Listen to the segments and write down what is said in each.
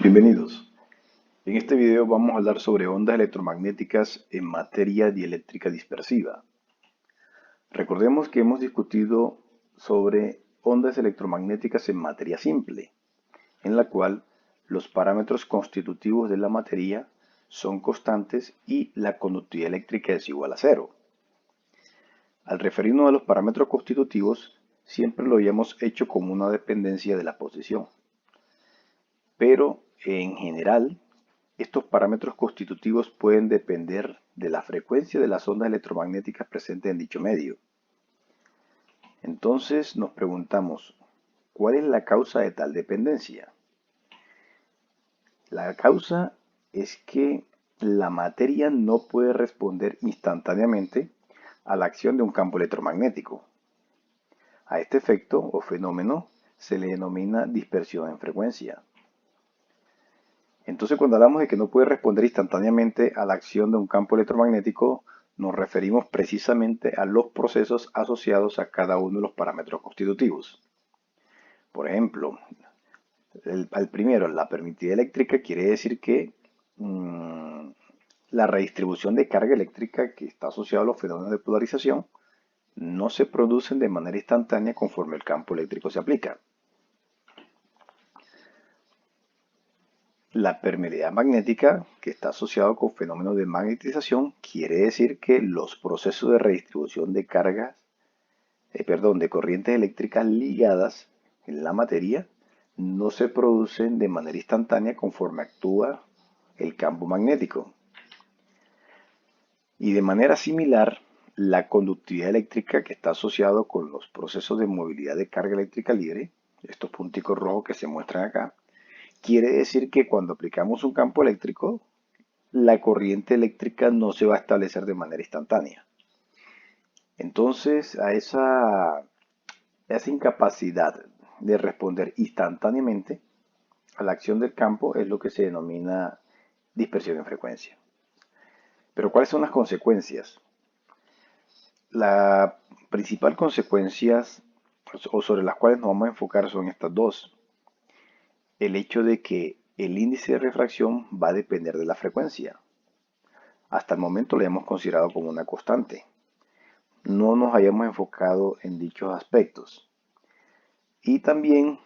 Bienvenidos. En este video vamos a hablar sobre ondas electromagnéticas en materia dieléctrica dispersiva. Recordemos que hemos discutido sobre ondas electromagnéticas en materia simple, en la cual los parámetros constitutivos de la materia son constantes y la conductividad eléctrica es igual a cero. Al referirnos a los parámetros constitutivos, siempre lo habíamos hecho como una dependencia de la posición. Pero en general, estos parámetros constitutivos pueden depender de la frecuencia de las ondas electromagnéticas presentes en dicho medio. Entonces nos preguntamos, ¿cuál es la causa de tal dependencia? La causa es que la materia no puede responder instantáneamente a la acción de un campo electromagnético. A este efecto o fenómeno se le denomina dispersión en frecuencia. Entonces, cuando hablamos de que no puede responder instantáneamente a la acción de un campo electromagnético, nos referimos precisamente a los procesos asociados a cada uno de los parámetros constitutivos. Por ejemplo, al primero, la permitividad eléctrica, quiere decir que la redistribución de carga eléctrica que está asociada a los fenómenos de polarización no se producen de manera instantánea conforme el campo eléctrico se aplica. La permeabilidad magnética, que está asociado con fenómenos de magnetización, quiere decir que los procesos de redistribución de cargas, de corrientes eléctricas ligadas en la materia, no se producen de manera instantánea conforme actúa el campo magnético. Y de manera similar, la conductividad eléctrica, que está asociado con los procesos de movilidad de carga eléctrica libre, estos punticos rojos que se muestran acá, quiere decir que cuando aplicamos un campo eléctrico, la corriente eléctrica no se va a establecer de manera instantánea. Entonces, a esa incapacidad de responder instantáneamente a la acción del campo es lo que se denomina dispersión en frecuencia. Pero ¿cuáles son las consecuencias? La principal consecuencia o sobre las cuales nos vamos a enfocar son estas dos. El hecho de que el índice de refracción va a depender de la frecuencia. Hasta el momento lo hemos considerado como una constante. No nos hayamos enfocado en dichos aspectos. Y también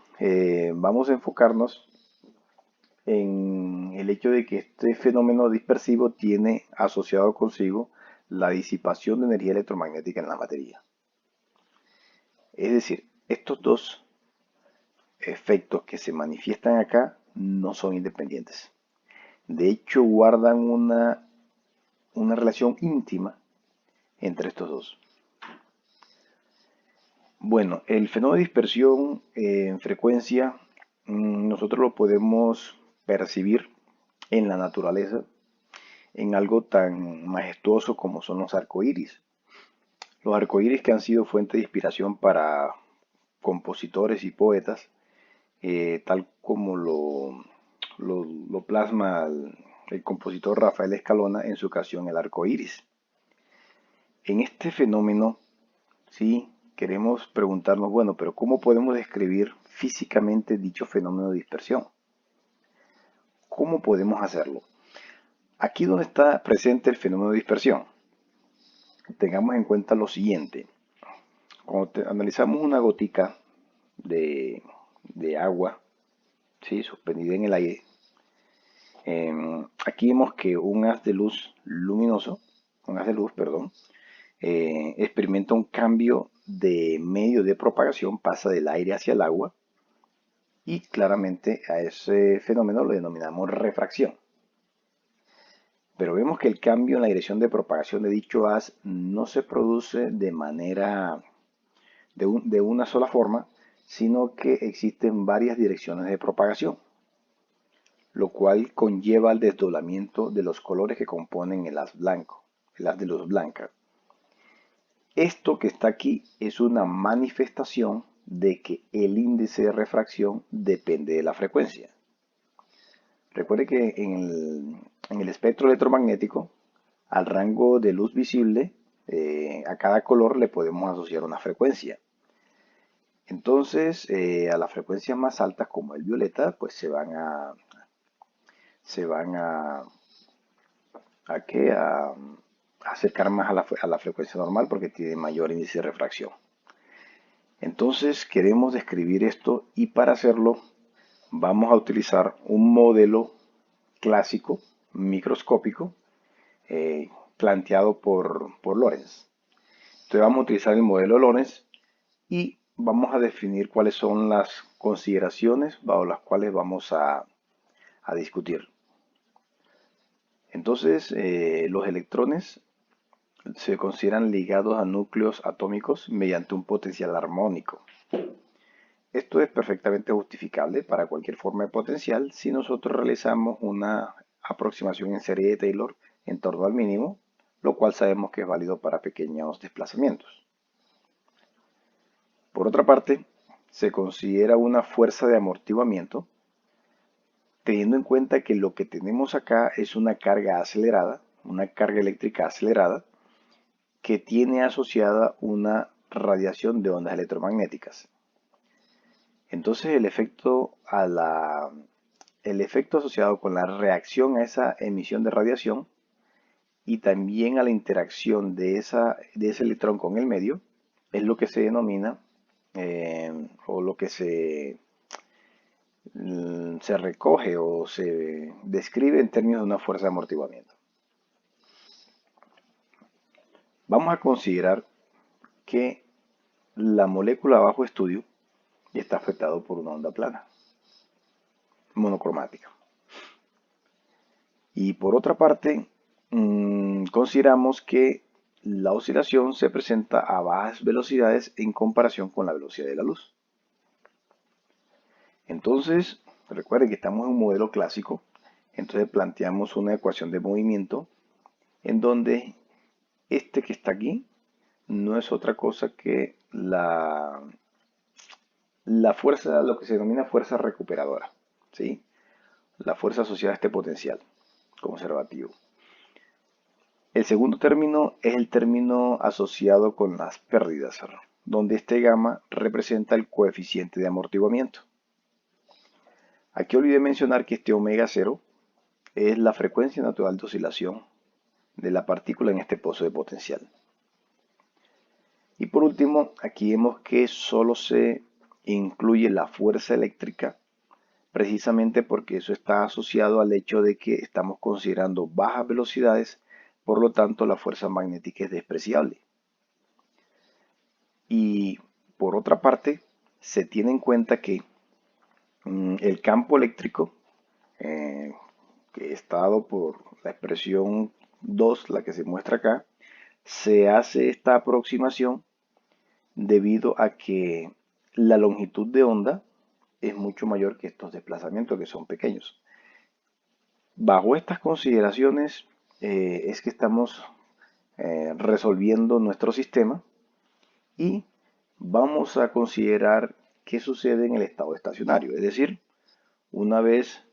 vamos a enfocarnos en el hecho de que este fenómeno dispersivo tiene asociado consigo la disipación de energía electromagnética en la materia. Es decir, estos dos efectos que se manifiestan acá no son independientes. De hecho, guardan una relación íntima entre estos dos. Bueno, el fenómeno de dispersión en frecuencia nosotros lo podemos percibir en la naturaleza en algo tan majestuoso como son los arcoíris. Los arcoíris que han sido fuente de inspiración para compositores y poetas, tal como lo plasma el compositor Rafael Escalona en su canción El arco iris. En este fenómeno, sí, queremos preguntarnos, bueno, pero ¿cómo podemos describir físicamente dicho fenómeno de dispersión? ¿Cómo podemos hacerlo? Aquí donde está presente el fenómeno de dispersión, tengamos en cuenta lo siguiente. Cuando analizamos una gotica de agua, ¿sí?, suspendida en el aire, aquí vemos que un haz de luz luminoso, experimenta un cambio de medio de propagación, pasa del aire hacia el agua, y claramente a ese fenómeno lo denominamos refracción. Pero vemos que el cambio en la dirección de propagación de dicho haz no se produce de manera de una sola forma, sino que existen varias direcciones de propagación, lo cual conlleva el desdoblamiento de los colores que componen el haz blanco, el haz de luz blanca. Esto que está aquí es una manifestación de que el índice de refracción depende de la frecuencia. Recuerde que en el espectro electromagnético, al rango de luz visible, a cada color le podemos asociar una frecuencia. Entonces, a las frecuencias más altas, como el violeta, pues se van a se van ¿a qué? A acercar más a la frecuencia normal porque tiene mayor índice de refracción. Entonces queremos describir esto y para hacerlo vamos a utilizar un modelo clásico microscópico planteado por Lorentz. Entonces vamos a utilizar el modelo Lorentz y vamos a definir cuáles son las consideraciones bajo las cuales vamos a discutir. Entonces, los electrones se consideran ligados a núcleos atómicos mediante un potencial armónico. Esto es perfectamente justificable para cualquier forma de potencial si nosotros realizamos una aproximación en serie de Taylor en torno al mínimo, lo cual sabemos que es válido para pequeños desplazamientos. Por otra parte, se considera una fuerza de amortiguamiento, teniendo en cuenta que lo que tenemos acá es una carga acelerada, una carga eléctrica acelerada, que tiene asociada una radiación de ondas electromagnéticas. Entonces el efecto asociado con la reacción a esa emisión de radiación y también a la interacción de ese electrón con el medio es lo que se denomina o lo que se recoge o se describe en términos de una fuerza de amortiguamiento. Vamos a considerar que la molécula bajo estudio está afectada por una onda plana, monocromática. Y por otra parte, consideramos que la oscilación se presenta a bajas velocidades en comparación con la velocidad de la luz. Entonces, recuerden que estamos en un modelo clásico, entonces planteamos una ecuación de movimiento en donde este que está aquí no es otra cosa que la fuerza, lo que se denomina fuerza recuperadora, ¿sí? La fuerza asociada a este potencial conservativo. El segundo término es el término asociado con las pérdidas, donde este gamma representa el coeficiente de amortiguamiento. Aquí olvidé mencionar que este omega 0 es la frecuencia natural de oscilación de la partícula en este pozo de potencial. Y por último, aquí vemos que solo se incluye la fuerza eléctrica, precisamente porque eso está asociado al hecho de que estamos considerando bajas velocidades, por lo tanto la fuerza magnética es despreciable. Y por otra parte, se tiene en cuenta que el campo eléctrico, que está dado por la expresión 2, la que se muestra acá, se hace esta aproximación debido a que la longitud de onda es mucho mayor que estos desplazamientos que son pequeños. Bajo estas consideraciones es que estamos resolviendo nuestro sistema y vamos a considerar qué sucede en el estado estacionario. Es decir, una vez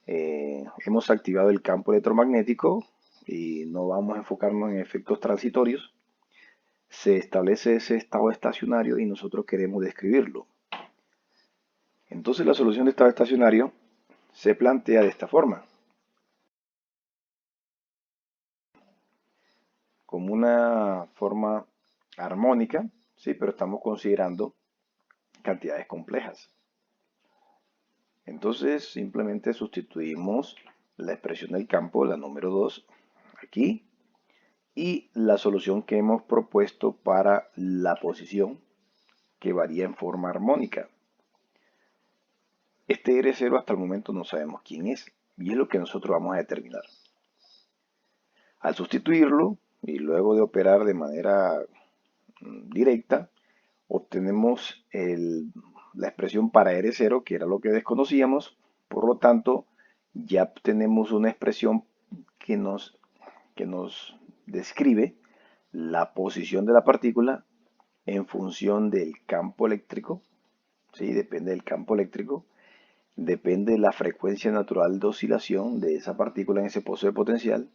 hemos activado el campo electromagnético y no vamos a enfocarnos en efectos transitorios, se establece ese estado estacionario y nosotros queremos describirlo. Entonces la solución de estado estacionario se plantea de esta forma, como una forma armónica, sí, pero estamos considerando cantidades complejas. Entonces simplemente sustituimos la expresión del campo, la número 2, aquí, y la solución que hemos propuesto para la posición, que varía en forma armónica. Este R0 hasta el momento no sabemos quién es, y es lo que nosotros vamos a determinar. Al sustituirlo, y luego de operar de manera directa, obtenemos la expresión para R0, que era lo que desconocíamos. Por lo tanto, ya tenemos una expresión que nos describe la posición de la partícula en función del campo eléctrico. ¿Sí? Depende del campo eléctrico. Depende de la frecuencia natural de oscilación de esa partícula en ese pozo de potencial.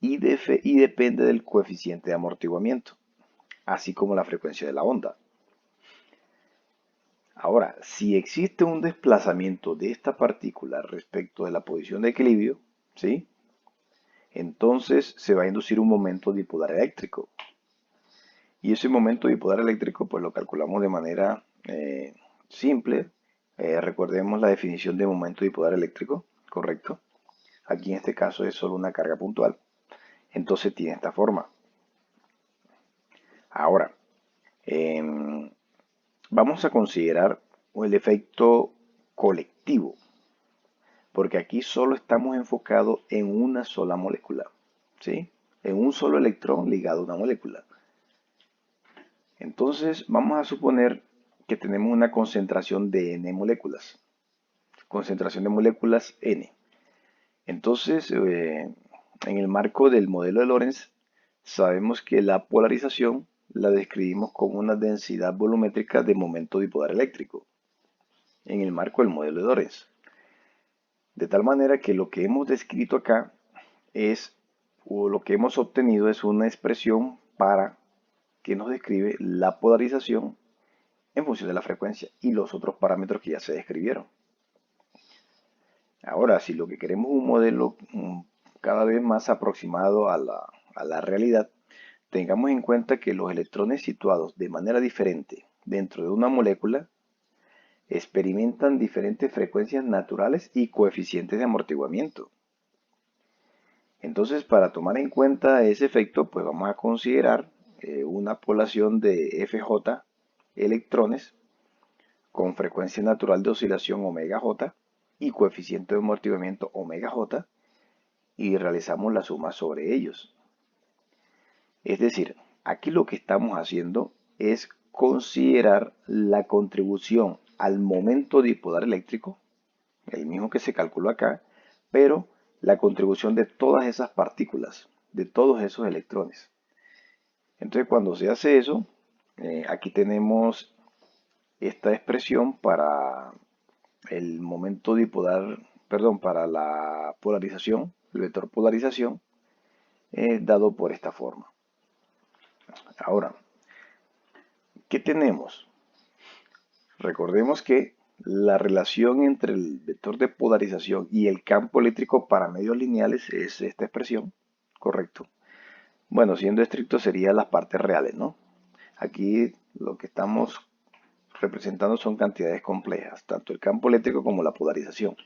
Y depende del coeficiente de amortiguamiento, así como la frecuencia de la onda. Ahora, si existe un desplazamiento de esta partícula respecto de la posición de equilibrio, ¿sí? Entonces se va a inducir un momento dipolar eléctrico. Y ese momento dipolar eléctrico, pues lo calculamos de manera simple. Recordemos la definición de momento dipolar eléctrico, ¿correcto? Aquí en este caso es solo una carga puntual. Entonces tiene esta forma. Ahora, em, vamos a considerar el efecto colectivo, porque aquí solo estamos enfocados en una sola molécula, ¿sí? En un solo electrón ligado a una molécula. Entonces, vamos a suponer que tenemos una concentración de n moléculas, concentración de moléculas n. Entonces, en el marco del modelo de Lorentz, sabemos que la polarización la describimos como una densidad volumétrica de momento dipolar eléctrico, en el marco del modelo de Lorentz. De tal manera que lo que hemos descrito acá es, o lo que hemos obtenido es una expresión para que nos describe la polarización en función de la frecuencia y los otros parámetros que ya se describieron. Ahora, si lo que queremos es un modelo cada vez más aproximado a la realidad, tengamos en cuenta que los electrones situados de manera diferente dentro de una molécula experimentan diferentes frecuencias naturales y coeficientes de amortiguamiento. Entonces, para tomar en cuenta ese efecto, pues vamos a considerar una población de FJ electrones con frecuencia natural de oscilación omega j y coeficiente de amortiguamiento omega j y realizamos la suma sobre ellos. Es decir, aquí lo que estamos haciendo es considerar la contribución al momento dipolar eléctrico, el mismo que se calculó acá, pero la contribución de todas esas partículas, de todos esos electrones. Entonces, cuando se hace eso, aquí tenemos esta expresión para el momento dipolar, perdón, para la polarización, el vector polarización, dado por esta forma. Ahora, ¿qué tenemos? Recordemos que la relación entre el vector de polarización y el campo eléctrico para medios lineales es esta expresión, ¿correcto? Bueno, siendo estricto serían las partes reales, ¿no? Aquí lo que estamos representando son cantidades complejas, tanto el campo eléctrico como la polarización.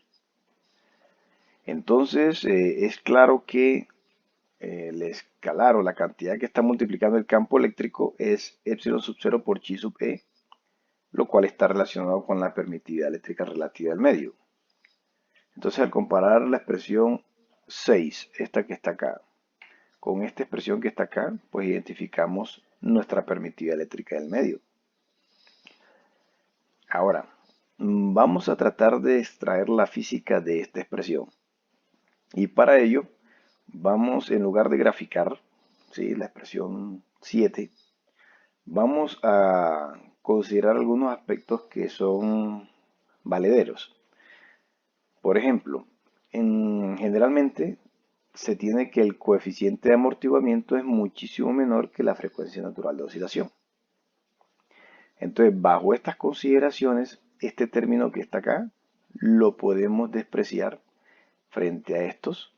Entonces, es claro que el escalar o la cantidad que está multiplicando el campo eléctrico es epsilon sub 0 por chi sub e, lo cual está relacionado con la permitividad eléctrica relativa del medio. Entonces, al comparar la expresión 6, esta que está acá, con esta expresión que está acá, pues identificamos nuestra permitividad eléctrica del medio. Ahora, vamos a tratar de extraer la física de esta expresión. Y para ello, vamos, en lugar de graficar, ¿sí?, la expresión 7, vamos a considerar algunos aspectos que son valederos. Por ejemplo, generalmente se tiene que el coeficiente de amortiguamiento es muchísimo menor que la frecuencia natural de oscilación. Entonces, bajo estas consideraciones, este término que está acá lo podemos despreciar frente a estos,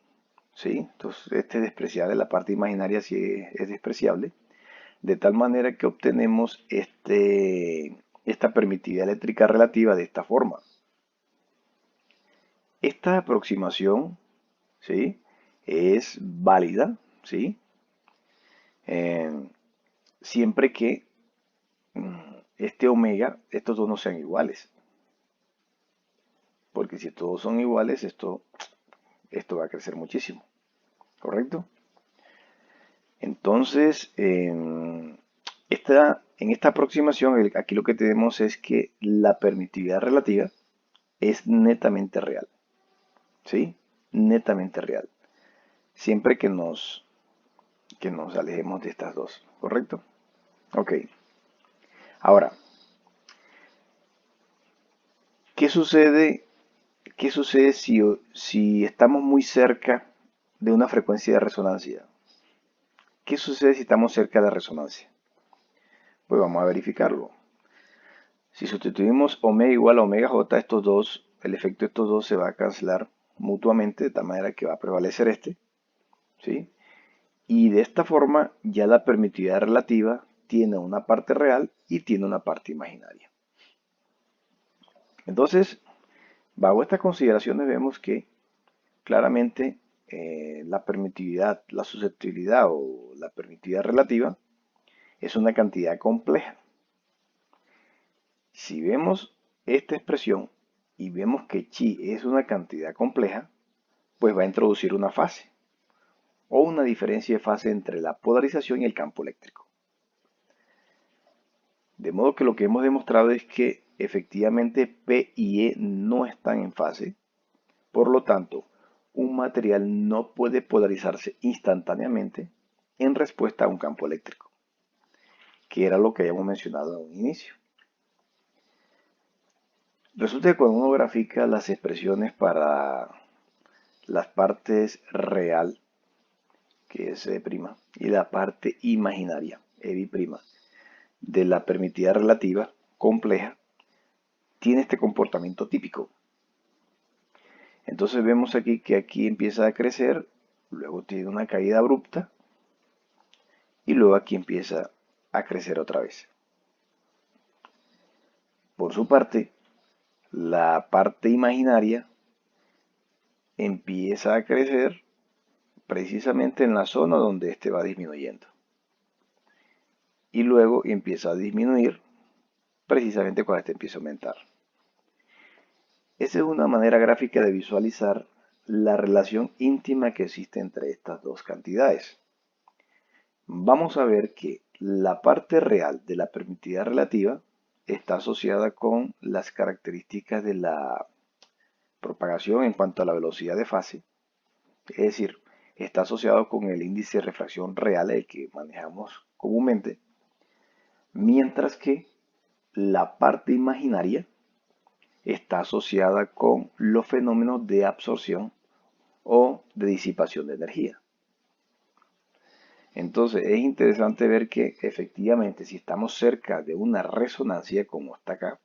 ¿sí? Entonces, este despreciable, la parte imaginaria sí es despreciable, de tal manera que obtenemos esta permitividad eléctrica relativa de esta forma. Esta aproximación, ¿sí?, es válida, ¿sí?, siempre que este omega, estos dos no sean iguales. Porque si todos son iguales, esto va a crecer muchísimo. ¿Correcto? Entonces, en esta aproximación, aquí lo que tenemos es que la permitividad relativa es netamente real. ¿Sí? Netamente real. Siempre que nos alejemos de estas dos. ¿Correcto? Ok. Ahora, ¿qué sucede si estamos muy cerca de una frecuencia de resonancia? ¿Qué sucede si estamos cerca de la resonancia? Pues vamos a verificarlo. Si sustituimos omega igual a omega j, estos dos, el efecto de estos dos se va a cancelar mutuamente, de tal manera que va a prevalecer este, ¿sí? Y de esta forma ya la permitividad relativa tiene una parte real y tiene una parte imaginaria. Entonces, bajo estas consideraciones vemos que claramente la permitividad, la susceptibilidad o la permitividad relativa es una cantidad compleja. Si vemos esta expresión y vemos que chi es una cantidad compleja, pues va a introducir una fase o una diferencia de fase entre la polarización y el campo eléctrico. De modo que lo que hemos demostrado es que efectivamente P y E no están en fase, por lo tanto, un material no puede polarizarse instantáneamente en respuesta a un campo eléctrico, que era lo que habíamos mencionado en un inicio. Resulta que cuando uno grafica las expresiones para las partes real, que es E', y la parte imaginaria, EB', de la permitida relativa compleja, tiene este comportamiento típico. Entonces vemos aquí que aquí empieza a crecer, luego tiene una caída abrupta y luego aquí empieza a crecer otra vez. Por su parte, la parte imaginaria empieza a crecer precisamente en la zona donde este va disminuyendo. Y luego empieza a disminuir precisamente cuando este empieza a aumentar. Esa es una manera gráfica de visualizar la relación íntima que existe entre estas dos cantidades. Vamos a ver que la parte real de la permitividad relativa está asociada con las características de la propagación en cuanto a la velocidad de fase, es decir, está asociado con el índice de refracción real, el que manejamos comúnmente, mientras que la parte imaginaria está asociada con los fenómenos de absorción o de disipación de energía. Entonces es interesante ver que efectivamente si estamos cerca de una resonancia como está acá,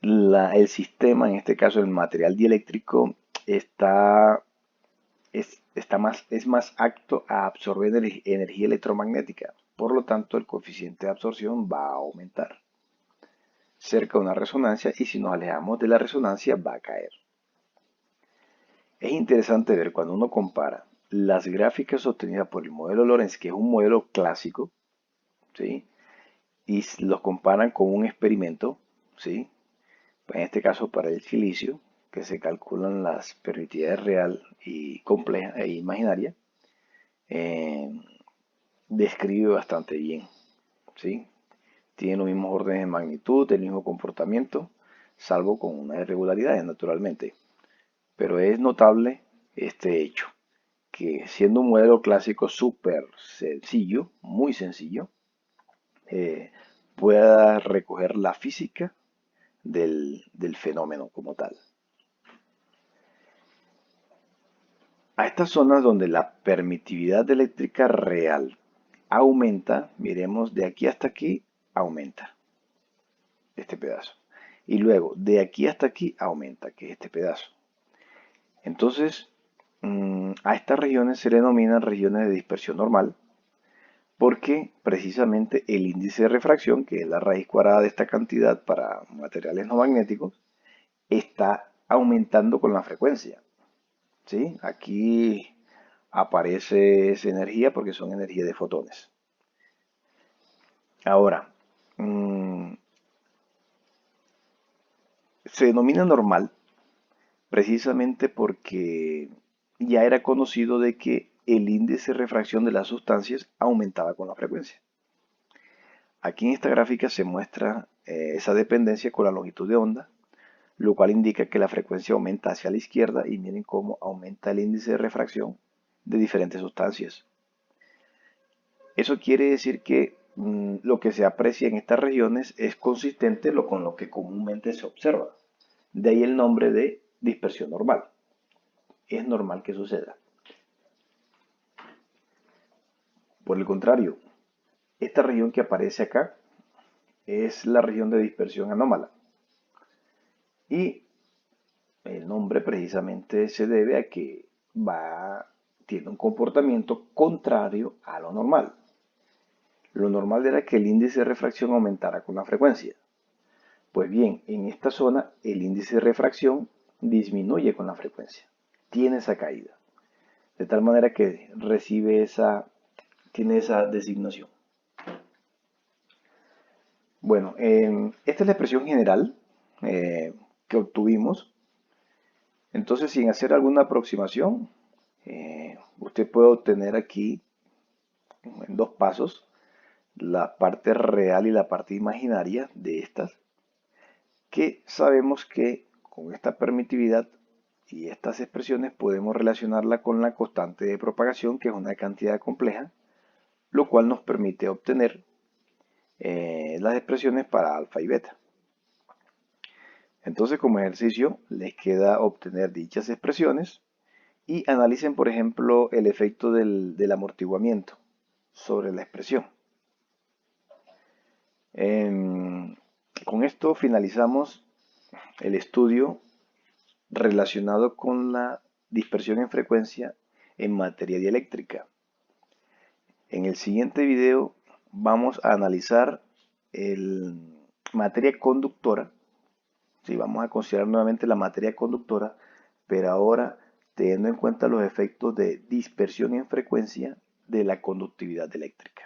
el sistema, en este caso el material dieléctrico, es más apto a absorber energía electromagnética. Por lo tanto, el coeficiente de absorción va a aumentar cerca de una resonancia y si nos alejamos de la resonancia va a caer. Es interesante ver cuando uno compara las gráficas obtenidas por el modelo Lorentz, que es un modelo clásico, ¿sí? Y los comparan con un experimento, ¿sí? En este caso para el silicio, que se calculan las permitividades real y compleja e imaginaria, eh, describe bastante bien, ¿sí? Tiene los mismos órdenes de magnitud, el mismo comportamiento, salvo con unas irregularidades, naturalmente. Pero es notable este hecho, que siendo un modelo clásico súper sencillo, muy sencillo, pueda recoger la física del fenómeno como tal. A estas zonas donde la permitividad eléctrica real aumenta, miremos de aquí hasta aquí, aumenta este pedazo. Y luego de aquí hasta aquí aumenta, que es este pedazo. Entonces, a estas regiones se le denominan regiones de dispersión normal, porque precisamente el índice de refracción, que es la raíz cuadrada de esta cantidad para materiales no magnéticos, está aumentando con la frecuencia. ¿Sí? Aquí aparece esa energía porque son energías de fotones. Ahora, se denomina normal precisamente porque ya era conocido de que el índice de refracción de las sustancias aumentaba con la frecuencia. Aquí en esta gráfica se muestra esa dependencia con la longitud de onda, lo cual indica que la frecuencia aumenta hacia la izquierda y miren cómo aumenta el índice de refracción de diferentes sustancias. Eso quiere decir que lo que se aprecia en estas regiones es consistente con lo que comúnmente se observa. De ahí el nombre de dispersión normal. Es normal que suceda. Por el contrario, esta región que aparece acá es la región de dispersión anómala. Y el nombre precisamente se debe a que tiene un comportamiento contrario a lo normal. Lo normal era que el índice de refracción aumentara con la frecuencia. Pues bien, en esta zona el índice de refracción disminuye con la frecuencia. Tiene esa caída. De tal manera que tiene esa designación. Bueno, esta es la expresión general que obtuvimos. Entonces, sin hacer alguna aproximación, usted puede obtener aquí en dos pasos la parte real y la parte imaginaria de estas, que sabemos que con esta permitividad y estas expresiones podemos relacionarla con la constante de propagación, que es una cantidad compleja, lo cual nos permite obtener las expresiones para alfa y beta. Entonces, como ejercicio, les queda obtener dichas expresiones y analicen, por ejemplo, el efecto del amortiguamiento sobre la expresión. Con esto finalizamos el estudio relacionado con la dispersión en frecuencia en materia dieléctrica. En el siguiente video vamos a analizar materia conductora. Sí, vamos a considerar nuevamente la materia conductora, pero ahora teniendo en cuenta los efectos de dispersión en frecuencia de la conductividad eléctrica.